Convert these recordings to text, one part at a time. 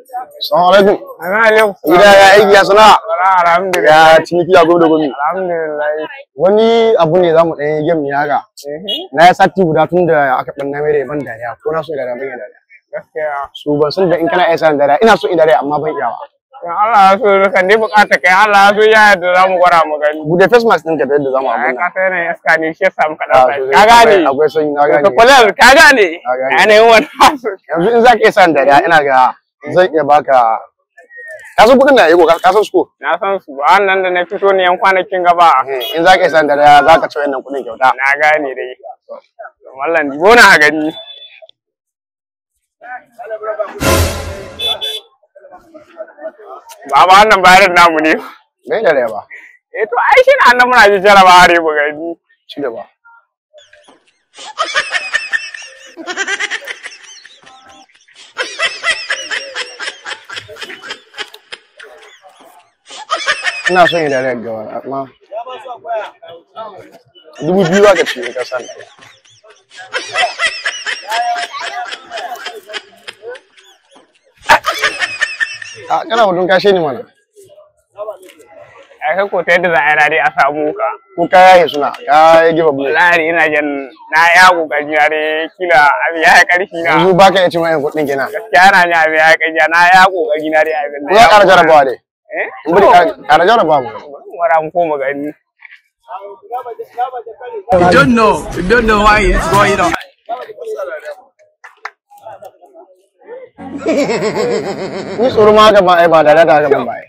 Assalamu alaikum. Alaikum. Gida ya aiki ya sana. Alhamdulillah. Ya ciniki ya gobe da gobe. Alhamdulillah. Wani abu ne zamu ɗan game ne haka. Na ya sati guda tun da aka ɓanna mai da ban dariya ko na so da ban yi dariya. Gaskiya. Su ban san da in kana iya san dariya ina so in dariya amma ban iyawa. In Allah ya so kan dai bukata kai Allah ya so ya yadda za mu gwada mu gani. Bude face mask ɗinka da yadda zamu abu. Ka sai ne iska ne shi yasa muka dauka. Ka gane. Akwai sanyi na gane. Ka kula ka gane. Yanayin wannan. Yanzu in zaka iya san dariya ina ga zan iya baka. Ka san kuɗin da yayi ko ka san su ko? Na san su ba nan da na fito ne yan kwanakin gaba. In zaka iya san dariya zaka ci wannan kuɗin kyauta. Na gane dai. Mallan dibo na gani. Baba wannan bayarin namu ne. Bai da ba. To ai shi na nan muna ji jaraba har mu gani. Ci da ba. Ina son yi dariya gawa amma 2000 za ka ci ka san dariya. Kana mutum kashe ni mana. Ai kai ko ta yadda za a yi dai a samu ka. Ko kaya ya suna ya yi giba bule. Wallahi ina jin na ya kokari na dai kila abin ya karfi na. Yanzu ba ka iya cin wayan kuɗin kenan. Gaskiya na ji abin ya karfi na ya kokari na dai abin na. Ko ya ƙara jarabawa dai. In bari ƙara jarabawa mu. Wara mu koma gani. You don't know why it's going on. Ni tsoro ma haka ba ai ba da haka ban ba ai.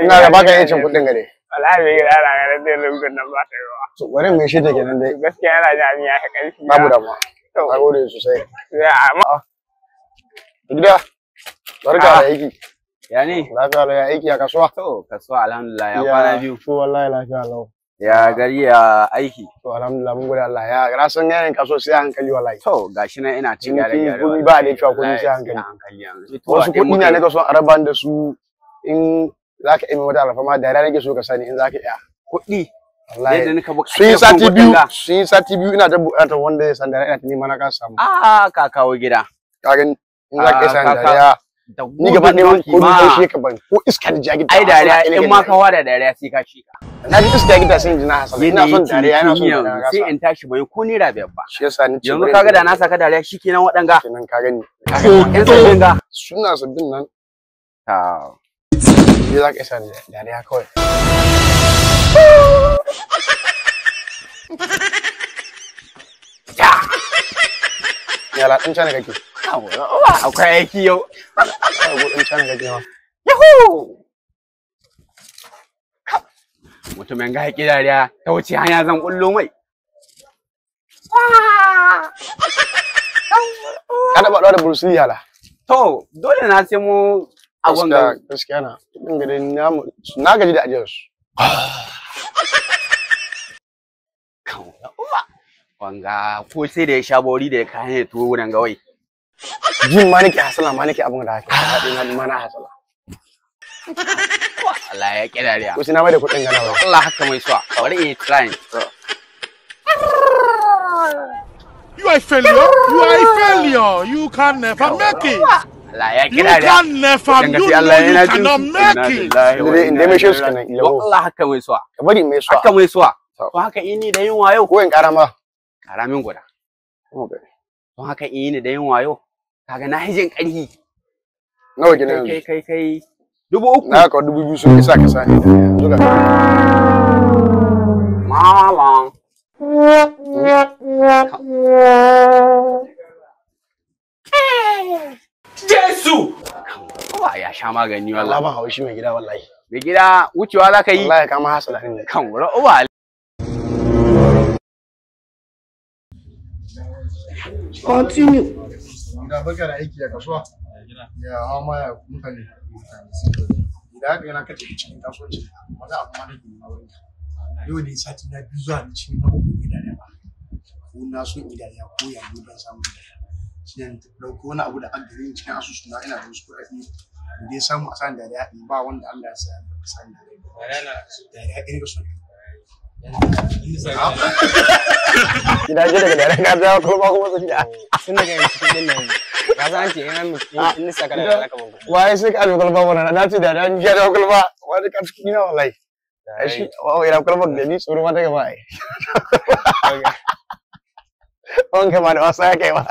Ina da baka iya cin kuɗin gare. Wallahi bai gida na ganin dai lungun nan ba ta yawa. To bari mu shi ta kenan dai. Gaskiya yana ji abin ya karfi. Babu damuwa. Na gode sosai. Ya amma Gida. Barka da aiki. Ya ne? Lafiya ya aiki a kasuwa. To, kasuwa alhamdulillah ya kwana biyu. To wallahi lafiya lau. Ya gari ya aiki. To alhamdulillah mun gode Allah. Ya na san yayin kasuwa sai hankali wallahi. To, gashi nan ina cin gyare gyare. Kuɗi ba da cewa kuɗi sai hankali. Wasu kuɗi ne nake son a raba da su in zaka yi wata alfama da rana nake so ka sani in zaka iya. Kuɗi. Wallahi. Yadda nika buƙatar Sun yi sati biyu ina da buƙatar wanda ya san da ina nema na ka samu. Ka kawo gida. Ka gani in zaka iya san da ni gaba ɗaya wani ko duk shi ka ban ko iska da jagita. Ai dariya in ma ka wada dariya sai ka shi ka. Na ji iska gida sai in ji na hasala. Ina son dariya ina son dariya. Sai in tashi bai ko naira biyar ba. Shi yasa ni yanzu kaga da na saka dariya shikenan waɗanga. Kenan ka gani. Yan sabbin ga. Suna sabbin nan. Ta. Ni za ka isa dariya kawai. Ya la ɗan cana kake. Akwai aiki yau. Ɗan cana kake ma. Yahoo! Mutumin ga haƙi dariya ta wuce hanya zan ƙullo mai. Ka taɓa ɗaura Bruce Lee hala? To, dole na sai mu abun da. Gaskiya na. Kuɗin gari na gaji da ajiyar su. Wanga ko sai da ya sha bori da ya kayan ya tuwo wurin gawai. Jin ma nake hasala ma nake abin da haka. Haɗin ma na hasala. Allah ya ƙi dariya. Ko sai na mai da kuɗin gana ba. Allah haka mai suwa. Bari in yi trying. You are a failure. You are a failure. You can never make it. Allah ya ƙi You dariya. can never. You cannot make it. Inda mai shi su kenan. Allah haka mai suwa. Ka bari mai suwa. Haka mai suwa. To haka ini da yin wayo. Ko in ƙara ma. Ƙara min guda. To haka ini da yin wayo. Kaga na hijin ƙarhi. Nawa gina yanzu? Kai. 3,000. Na ka 2,000 sun isa ka sani. Yanzu ga. Malam. Jesu! Ya sha magani wallahi. Allah ba haushi mai gida wallahi. Mai gida wucewa za ka yi? Wallahi kama hasala ne. Kan wura uba. Continue. Da baka da aiki a kasuwa. Ya hawa ma ya mutane. Idan haka yana kace cikin kasuwanci. Wani abu ma nake nuna wurin. Yau ne sati na biyu zuwa cikin na uku ne da ba. Ko na so idan ya koya ni ban samu da. Shi ne dauko wani abu da an gare cikin asusu na ina da wasu kuɗaɗe. Da ya samu a san da ya ba wanda Allah ya sa san da ya irin su. Gida daga dare ka dawo ko ba kuma su gida. Tun daga cikin nan ka san ce in saka da alaka mun Wai sai ka alƙal ba wannan na ce da dan ga da alƙal ba wani ka cikin na wallahi. Shi wa ira alƙal ba da ni tsoro ma daga bai. On ka ma da wasa kai ba.